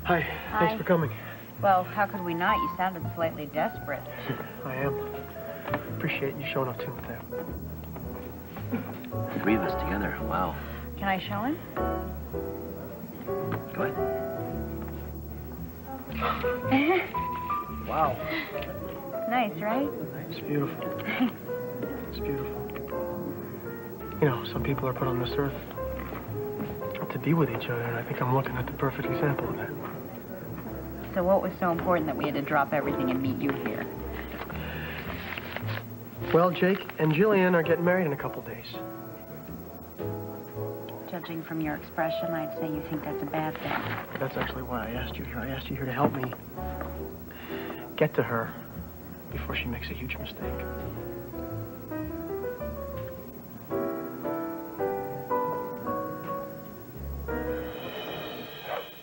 Hi. Hi. Thanks for coming. Well, how could we not? You sounded slightly desperate. I am. Appreciate you showing up to me with that. 3 of us together. Wow. Can I show him? Go ahead. Wow. Nice, right? It's beautiful. It's beautiful. You know, some people are put on this earth to be with each other, and I think I'm looking at the perfect example of that. So what was so important that we had to drop everything and meet you here? Well, Jake and Gillian are getting married in a couple days. Judging from your expression, I'd say you think that's a bad thing. That's actually why I asked you here. I asked you here to help me get to her before she makes a huge mistake.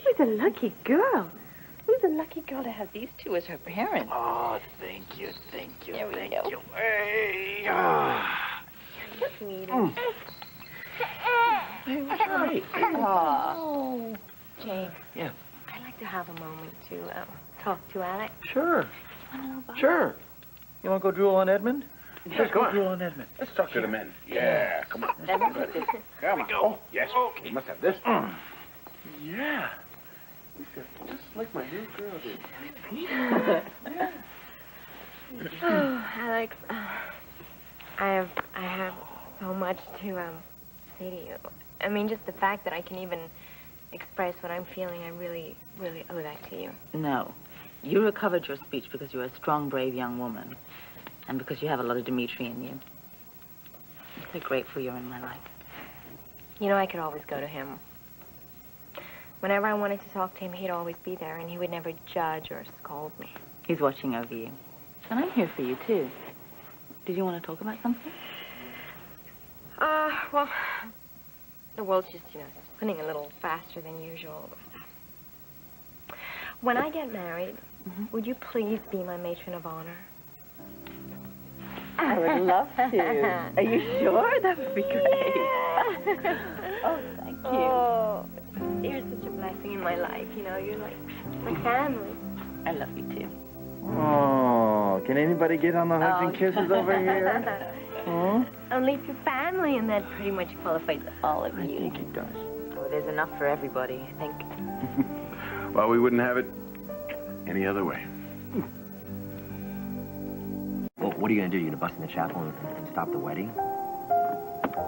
Who's a lucky girl? Who's a lucky girl to have these two as her parents? Oh, thank you, thank you, There we thank go. you. Hey, Just meet her. Right. Oh, Jake. Yeah. I'd like to have a moment to talk to Alex. Sure. You want to know about Sure. You want to go drool on Edmund? Yeah, come on. Drool on Edmund. Let's talk to the men. Yeah, come on. Let me put this. Come on. Oh, yes. Okay. You must have this. Yeah. Just like my new girl did. Oh, Alex, I have so much to say to you. I mean, just the fact that I can even express what I'm feeling, I really, really owe that to you. No. You recovered your speech because you're a strong, brave young woman. And because you have a lot of Dimitri in you. I'm so grateful you're in my life. You know, I could always go to him. Whenever I wanted to talk to him, he'd always be there, and he would never judge or scold me. He's watching over you. And I'm here for you, too. Did you want to talk about something? Well, the world's just, spinning a little faster than usual. When I get married, would you please be my matron of honor? I would love to. Are you sure? That would be great. Oh, thank you. Oh, you're such a blessing in my life, You're like my family. I love you, too. Oh, can anybody get on the hugs and kisses over here? Huh? Only if you're family, and that pretty much qualifies all of you. I think it does. Oh, there's enough for everybody, I think. Well, we wouldn't have it any other way. Well, what are you going to do? You going to bust in the chapel and stop the wedding?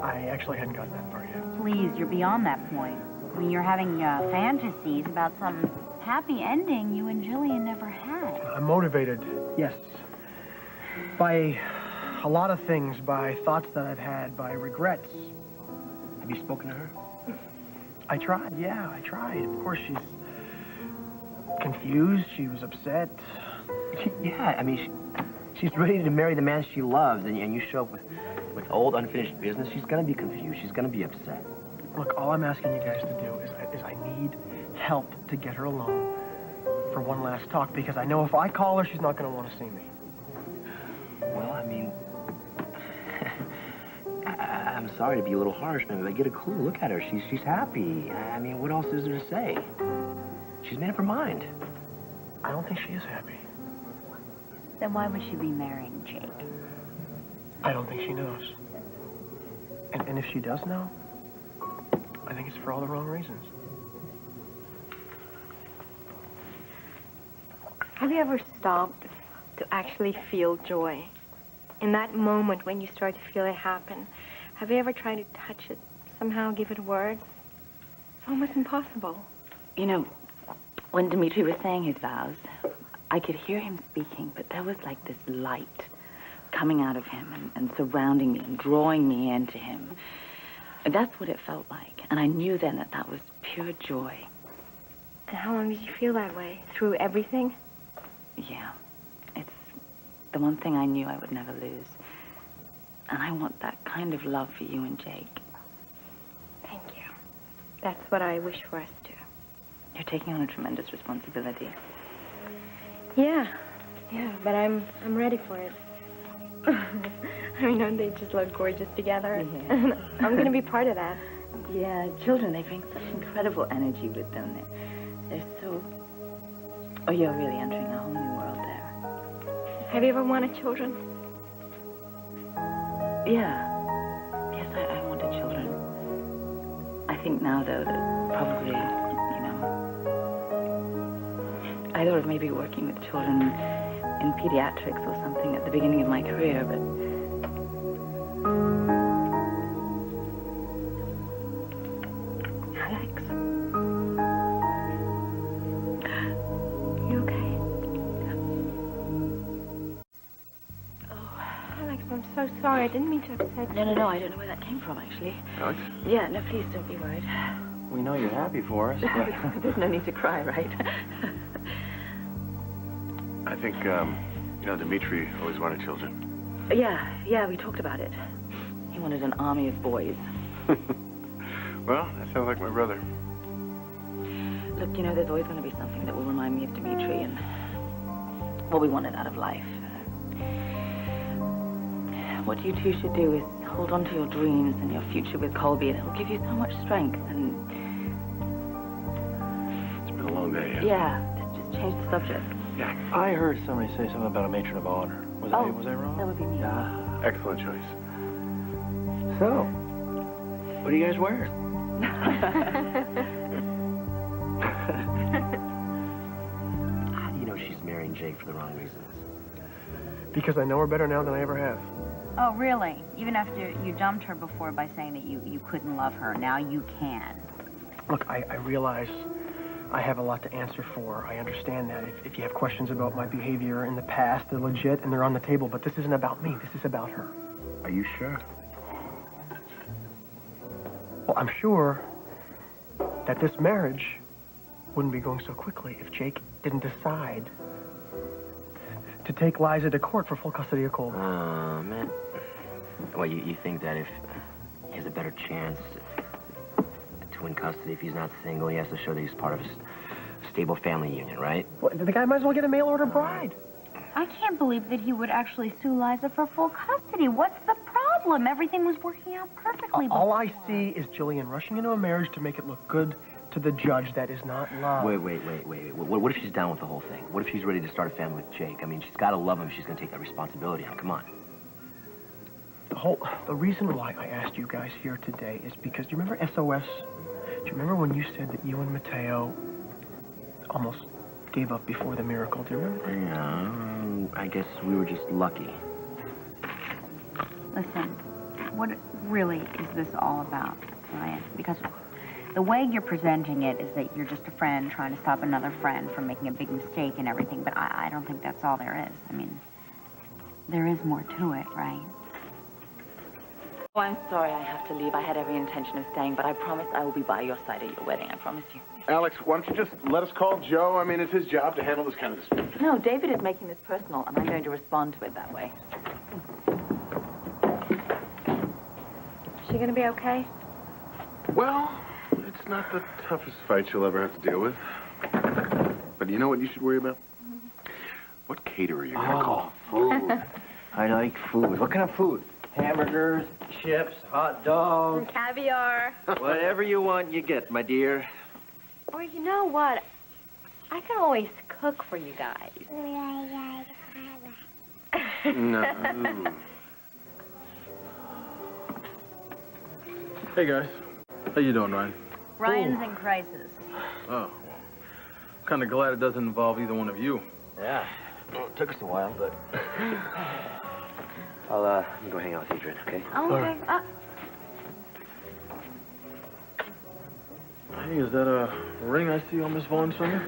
I actually hadn't gotten that far yet. Please, you're beyond that point. I mean, you're having fantasies about some happy ending you and Gillian never had. I'm motivated, yes, by a lot of things, by thoughts that I've had, by regrets. Have you spoken to her? I tried, yeah, I tried. Of course, she's confused, she was upset. Yeah, I mean, she's ready to marry the man she loves, and you show up with old, unfinished business. She's going to be confused. She's going to be upset. Look, all I'm asking you guys to do is I need help to get her alone for one last talk, because I know if I call her, she's not going to want to see me. Well, I mean, I'm sorry to be a little harsh, man, but get a cool look at her. She's happy. I mean, what else is there to say? She's made up her mind. I don't think she is happy. Then why would she be marrying Jake? I don't think she knows. And if she does know, I think it's for all the wrong reasons. Have you ever stopped to actually feel joy? In that moment when you start to feel it happen, have you ever tried to touch it, somehow give it words? It's almost impossible. You know, when Dimitri was saying his vows, I could hear him speaking, but there was like this light coming out of him and surrounding me and drawing me into him. And that's what it felt like. And I knew then that that was pure joy. And how long did you feel that way? Through everything? Yeah. It's the one thing I knew I would never lose. And I want that kind of love for you and Jake. Thank you. That's what I wish for us too. You're taking on a tremendous responsibility. Yeah, but I'm ready for it. I mean, don't they just look gorgeous together? Yeah. I'm going to be part of that. Yeah, children, they bring such incredible energy with them. They're so Oh, you're really entering a whole new world there. Have you ever wanted children? Yeah. Yes, I wanted children. I think now, though, that probably, you know, I thought of maybe working with children in pediatrics or something at the beginning of my career, but... Alex. You okay? Alex, I'm so sorry. I didn't mean to upset you. No, I don't know where that came from, actually. Alex, Yeah, no, please don't be worried. we know you're happy for us, but... There's no need to cry, right? I think, you know, Dimitri always wanted children. Yeah, we talked about it. He wanted an army of boys. Well, that sounds like my brother. Look, you know, there's always going to be something that will remind me of Dimitri and what we wanted out of life. What you two should do is hold on to your dreams and your future with Colby, and it'll give you so much strength. And It's been a long day, yeah, just change the subject. Yeah. I heard somebody say something about a matron of honor. Was I wrong? That would be me. Ah. Excellent choice. So, what are you guys wearing? How do you know she's marrying Jake for the wrong reasons? Because I know her better now than I ever have. Oh, really? Even after you dumped her before by saying that you couldn't love her, now you can. Look, I realize I have a lot to answer for. I understand that. If you have questions about my behavior in the past, they're legit and they're on the table. But this isn't about me. This is about her. Are you sure? Well, I'm sure that this marriage wouldn't be going so quickly if Jake didn't decide to take Liza to court for full custody of Colby. Oh, man. Well, you think that if he has a better chance to win custody if he's not single, he has to show that he's part of a stable family union, right? Well, the guy might as well get a mail-order bride. I can't believe that he would actually sue Liza for full custody. What's the problem? Everything was working out perfectly before. All I see is Gillian rushing into a marriage to make it look good to the judge. That is not love. Wait. What if she's down with the whole thing? What if she's ready to start a family with Jake? I mean, she's got to love him if she's going to take that responsibility on. Come on. The reason why I asked you guys here today is because, do you remember SOS? Do you remember when you said that you and Mateo almost gave up before the miracle? Do you remember? Yeah, I guess we were just lucky. Listen, what really is this all about, Ryan? Because the way you're presenting it is that you're just a friend trying to stop another friend from making a big mistake and everything, but I don't think that's all there is. I mean, there is more to it, right? Oh, I'm sorry I have to leave. I had every intention of staying, but I promise I will be by your side at your wedding. I promise you. Alex, why don't you just let us call Joe? I mean, it's his job to handle this kind of dispute. No, David is making this personal, and I'm going to respond to it that way. Is she gonna be okay? Well, it's not the toughest fight you'll ever have to deal with. But you know what you should worry about? What caterer you're gonna call. Food. I like food. What kind of food? Hamburgers, chips, hot dogs. Caviar. Whatever you want, you get, my dear. Or you know what? I can always cook for you guys. No. Hey, guys. How you doing, Ryan? Ryan's in crisis. Oh, well, I'm kind of glad it doesn't involve either one of you. Yeah. Well, it took us a while, but... I'll go hang out with Adrian, okay? Oh, okay. Hey, is that a ring I see on Miss Vaughn's finger?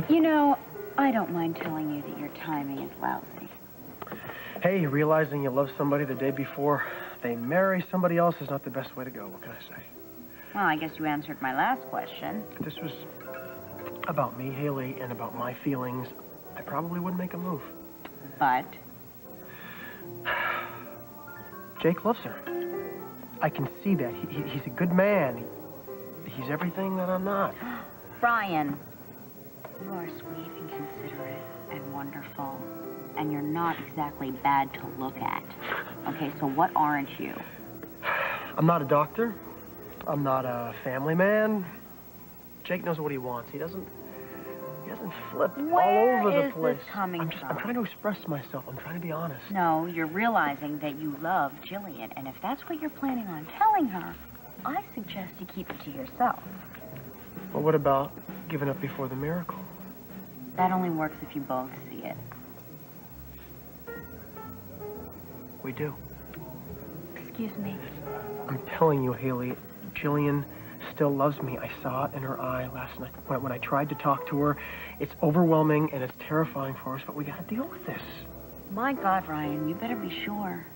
You know, I don't mind telling you that your timing is lousy. Hey, realizing you love somebody the day before they marry somebody else is not the best way to go. What can I say? Well, I guess you answered my last question. If this was about me, Haley, and about my feelings, I probably wouldn't make a move. But Jake loves her. I can see that. He's a good man. He's everything that I'm not. Brian, you are sweet and considerate and wonderful, and you're not exactly bad to look at. Okay, so what aren't you? I'm not a doctor. I'm not a family man. Jake knows what he wants. He doesn't doesn't flip Where all over the is place. this coming I'm from? trying to express myself. I'm trying to be honest. No, you're realizing that you love Gillian, and if that's what you're planning on telling her, I suggest you keep it to yourself. Well, what about giving up before the miracle? That only works if you both see it. We do. Excuse me. I'm telling you, Haley, Gillian still loves me. I saw it in her eye last night when I tried to talk to her. It's overwhelming and it's terrifying for us, but we gotta deal with this. My God, Ryan, you better be sure.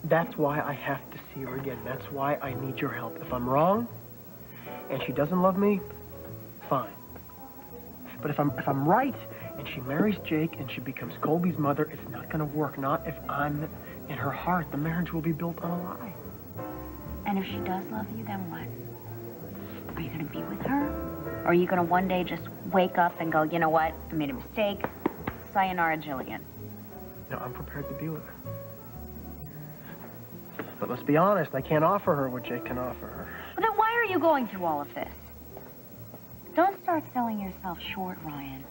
That's why I have to see her again. That's why I need your help. If I'm wrong and she doesn't love me, fine. But if I'm right and she marries Jake and she becomes Colby's mother, it's not gonna work. Not if I'm in her heart. The marriage will be built on a lie. And if she does love you, then what? Are you going to be with her? Or are you going to one day just wake up and go, you know what? I made a mistake. Sayonara, Gillian. No, I'm prepared to be with her. But let's be honest, I can't offer her what Jake can offer her. Well, then why are you going through all of this? Don't start selling yourself short, Ryan.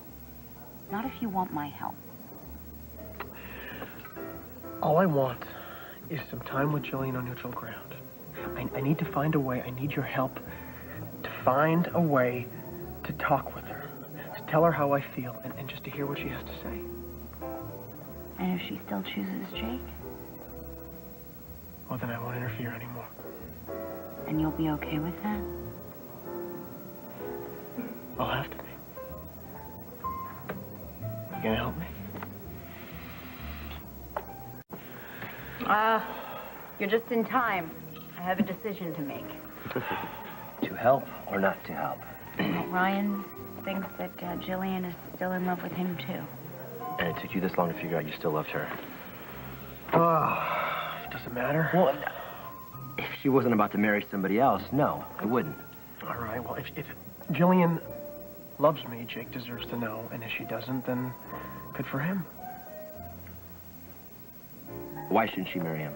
Not if you want my help. All I want is some time with Gillian on neutral ground. I need to find a way. I need your help to find a way to talk with her, to tell her how I feel, and just to hear what she has to say. And if she still chooses Jake? Well, then I won't interfere anymore. And you'll be okay with that? I'll have to be. You gonna help me? You're just in time. I have a decision to make. To help or not to help? Ryan thinks that Gillian is still in love with him, too. And it took you this long to figure out you still loved her? Oh, doesn't matter. Well, if she wasn't about to marry somebody else, no, it wouldn't. All right, well, if Gillian loves me, Jake deserves to know. And if she doesn't, then good for him. Why shouldn't she marry him?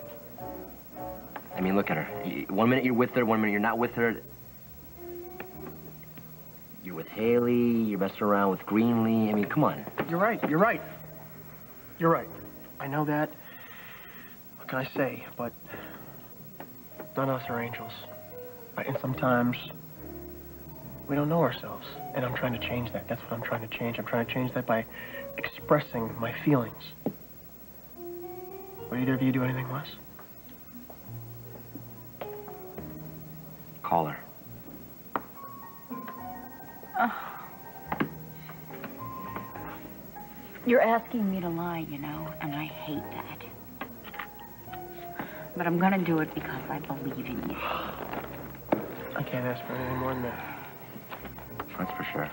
I mean, look at her. One minute you're with her, one minute you're not with her. You're with Haley, you're messing around with Greenlee. I mean, come on. You're right, you're right. You're right. I know that. What can I say? But none of us are angels. Right? And sometimes we don't know ourselves. And I'm trying to change that. That's what I'm trying to change. I'm trying to change that by expressing my feelings. Would either of you do anything less? Call her. You're asking me to lie, you know, and I hate that. But I'm gonna do it because I believe in you. I can't ask for anything more than that. That's for sure.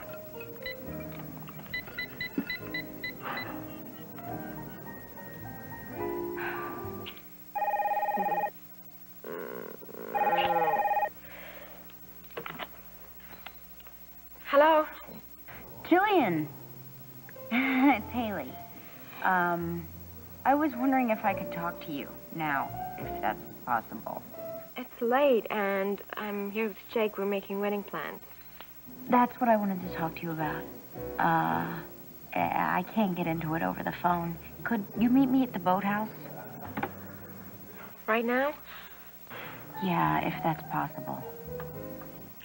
Hello? Gillian! It's Haley. I was wondering if I could talk to you now, if that's possible. It's late, and I'm here with Jake. We're making wedding plans. That's what I wanted to talk to you about. I can't get into it over the phone. Could you meet me at the boathouse? Right now? Yeah, if that's possible.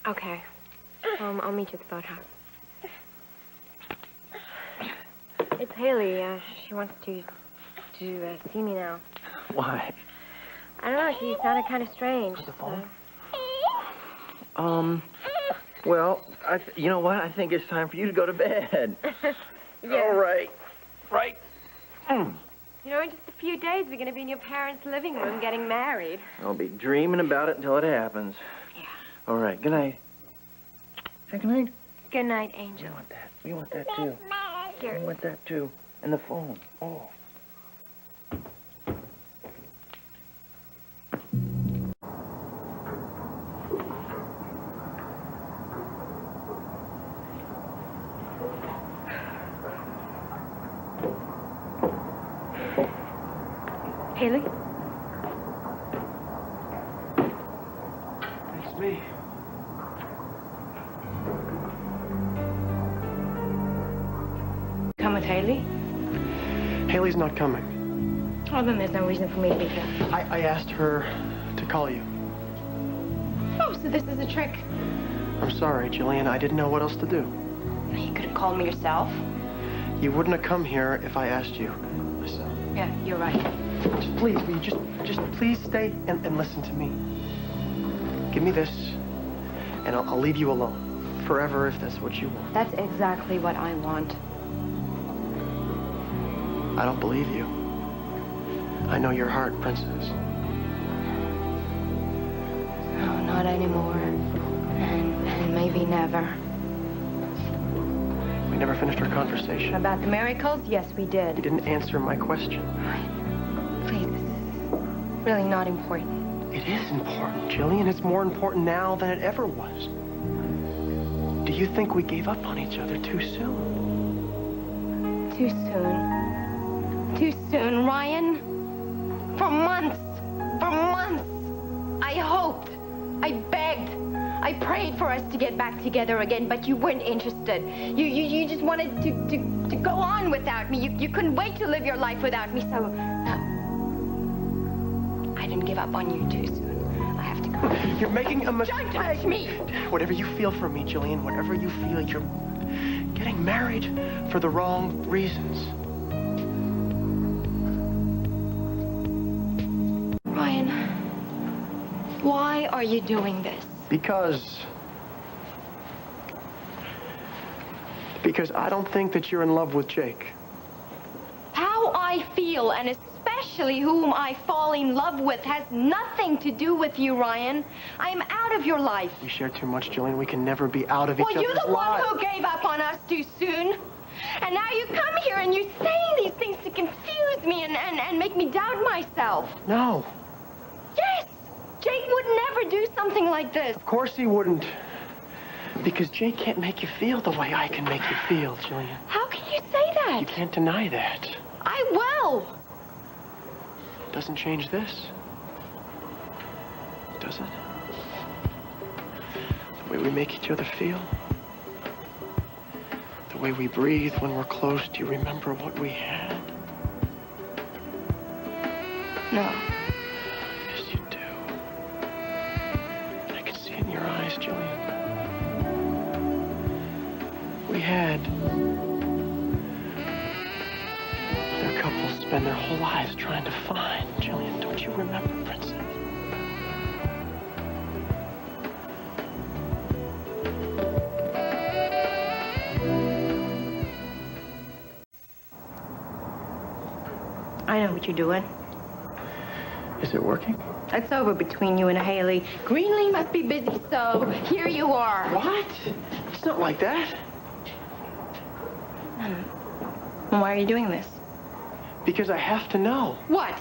Okay. I'll meet you at the boathouse. It's Haley. She wants to see me now. Why? I don't know. She sounded kind of strange. Well, you know what? I think it's time for you to go to bed. Yeah. All right. Right. You know, in just a few days, we're going to be in your parents' living room getting married. I'll be dreaming about it until it happens. Yeah. All right. Good night. Say good night. Good night, Angel. We want that. We want that, too. Here. We want that, too. And the phone. Oh. Haley? It's me. come with Haley? Haley's not coming. Well, then there's no reason for me to be here. I asked her to call you. Oh, so this is a trick. I'm sorry, Gillian. I didn't know what else to do. You could have called me yourself. You wouldn't have come here if I asked you myself. Yeah, you're right. Just please, will you just please stay and listen to me. Give me this, and I'll leave you alone. Forever, if that's what you want. That's exactly what I want. I don't believe you. I know your heart, Princess. No, not anymore. And maybe never. We never finished our conversation. About the miracles? Yes, we You did. didn't answer my question. Please, this is really not important. It is important, Gillian. It's more important now than it ever was. Do you think we gave up on each other too soon? Too soon. Too soon, Ryan. For months. I hoped. I begged. I prayed for us to get back together again, but you weren't interested. You just wanted to go on without me. You couldn't wait to live your life without me, so I didn't give up on you too soon. I have to go. You're making a mistake. Don't touch me! Whatever you feel for me, Gillian, whatever you feel, you're getting married for the wrong reasons. Ryan, why are you doing this? Because I don't think that you're in love with Jake. How I feel, and especially whom I fall in love with, has nothing to do with you, Ryan. I'm out of your life. We share too much, Gillian. We can never be out of each other's Well, you're the one lives. who gave up on us too soon. And now you come here and you're saying these things to confuse me and make me doubt myself. No. Yes! Jake would never do something like this. Of course he wouldn't. Because Jake can't make you feel the way I can make you feel, Gillian. How can you say that? You can't deny that. I will. Doesn't change this. Does it? The way we make each other feel. The way we breathe when we're close. Do you remember what we had? No. Yes, you do. I can see it in your eyes, Gillian. We had other couples spend their whole lives trying to find. Gillian, don't you remember, Princess? I know what you're doing. Is it working? It's over between you and Haley. Greenlee must be busy, so here you are. What? It's not like that. Why are you doing this? Because I have to know. What?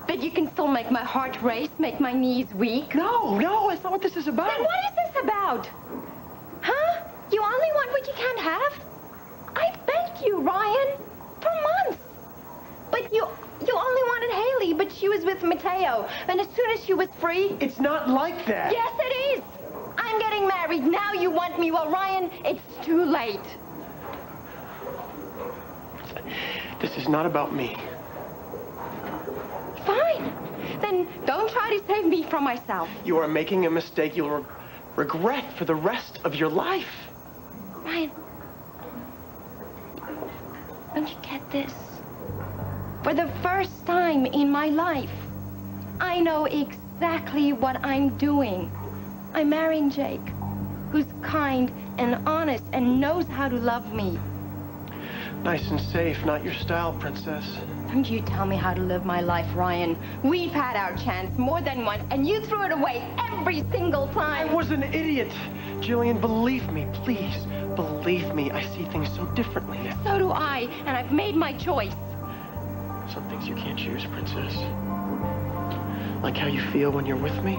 That you can still make my heart race, make my knees weak? No, that's not what this is about. Then what is this about? Huh? You only want what you can't have? I begged you, Ryan, for months. But you only wanted Haley, but she was with Mateo. And as soon as she was free... It's not like that. Yes, it is. I'm getting married. Now you want me. Well, Ryan, it's too late. This is not about me. Fine. Then don't try to save me from myself. You are making a mistake you'll regret for the rest of your life. Ryan, don't you get this? For the first time in my life, I know exactly what I'm doing. I'm marrying Jake, who's kind and honest and knows how to love me. Nice and safe, not your style, Princess. Don't you tell me how to live my life, Ryan. We've had our chance more than once, and you threw it away every single time. I was an idiot. Gillian, believe me, please. Believe me, I see things so differently now. So do I, and I've made my choice. Some things you can't choose, Princess. Like how you feel when you're with me.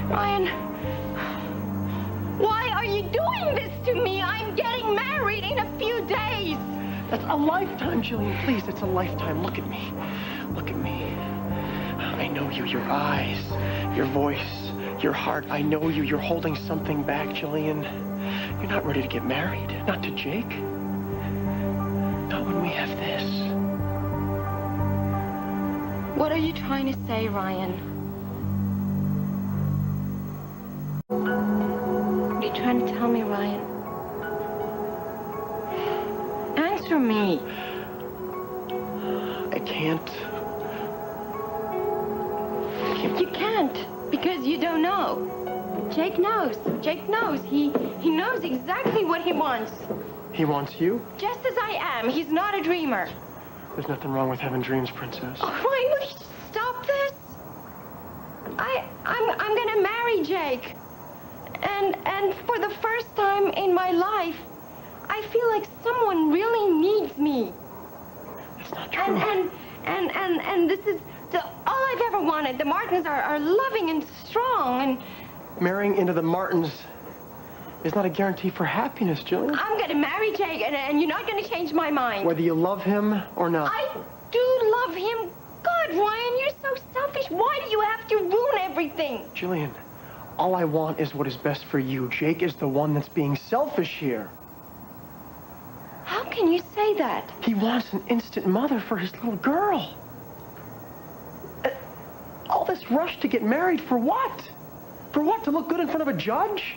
Ryan, why are you doing this to me? I'm getting married in a few days. That's a lifetime, Gillian. Please, it's a lifetime. Look at me. Look at me. I know you, your eyes, your voice, your heart. I know you. You're holding something back, Gillian. You're not ready to get married. Not to Jake. Not when we have this. What are you trying to say, Ryan? What are you trying to tell me, Ryan? Answer me. I can't. You can't, because you don't know. Jake knows. Jake knows. He knows exactly what he wants. He wants you? Just as I am. He's not a dreamer. There's nothing wrong with having dreams, Princess. Oh, Ryan, will you stop this? I'm gonna marry Jake. And for the first time in my life, I feel like someone really needs me. That's not true. And this is all I've ever wanted. The Martins are loving and strong, and Marrying into the Martins is not a guarantee for happiness, Gillian. I'm gonna marry Jake, and you're not gonna change my mind. Whether you love him or not. I do love him. God, Ryan, you're so selfish. Why do you have to ruin everything? Gillian, all I want is what is best for you. Jake is the one that's being selfish here. How can you say that? He wants an instant mother for his little girl. All this rush to get married for what? For what? To look good in front of a judge?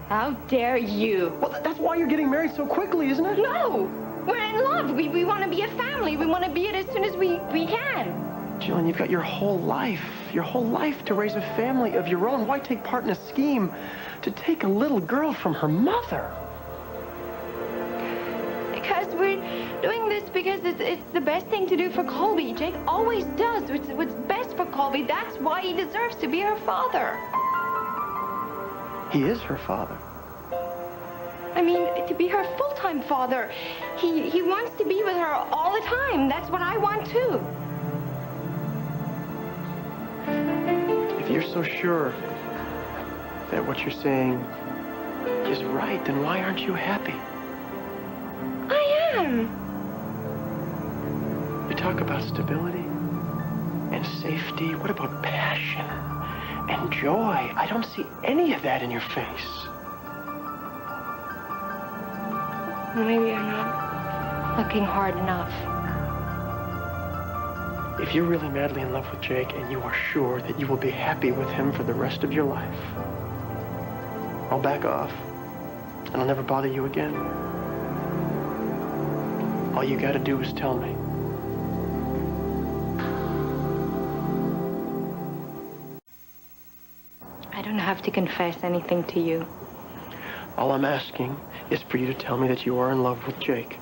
How dare you? Well, that's why you're getting married so quickly, isn't it? No! We're in love. We want to be a family. We want to be it as soon as we can. Gillian, you've got your whole life to raise a family of your own. Why take part in a scheme to take a little girl from her mother? Because we're doing this because it's the best thing to do for Colby. Jake always does what's best for Colby. That's why he deserves to be her father. He is her father. I mean, to be her full-time father. He wants to be with her all the time. That's what I want, too. If you're so sure that what you're saying is right, then why aren't you happy? I am. You talk about stability and safety. What about passion and joy? I don't see any of that in your face. Well, maybe I'm not looking hard enough. If you're really madly in love with Jake and you are sure that you will be happy with him for the rest of your life, I'll back off and I'll never bother you again. All you gotta do is tell me. I don't have to confess anything to you. All I'm asking is for you to tell me that you are in love with Jake.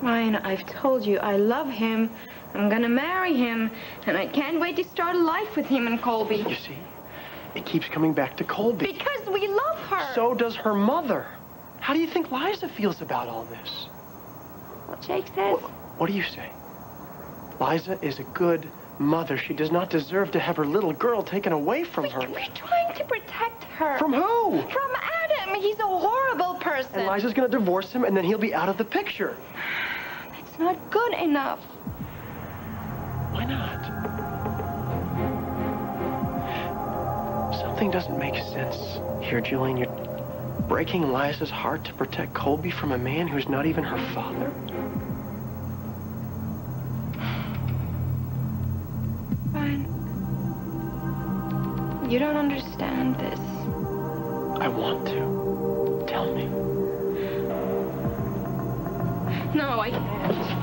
Ryan, I've told you I love him. I'm gonna marry him, and I can't wait to start a life with him and Colby. You see, it keeps coming back to Colby. Because we love her. So does her mother. How do you think Liza feels about all this? Well, Jake says... What do you say? Liza is a good mother. She does not deserve to have her little girl taken away from her. We're trying to protect her. From who? From Adam. He's a horrible person. And Liza's gonna divorce him, and then he'll be out of the picture. That's not good enough. Why not? Something doesn't make sense here, Gillian. You're breaking Liza's heart to protect Colby from a man who's not even her father? Ryan, you don't understand this. I want to. Tell me. No, I can't.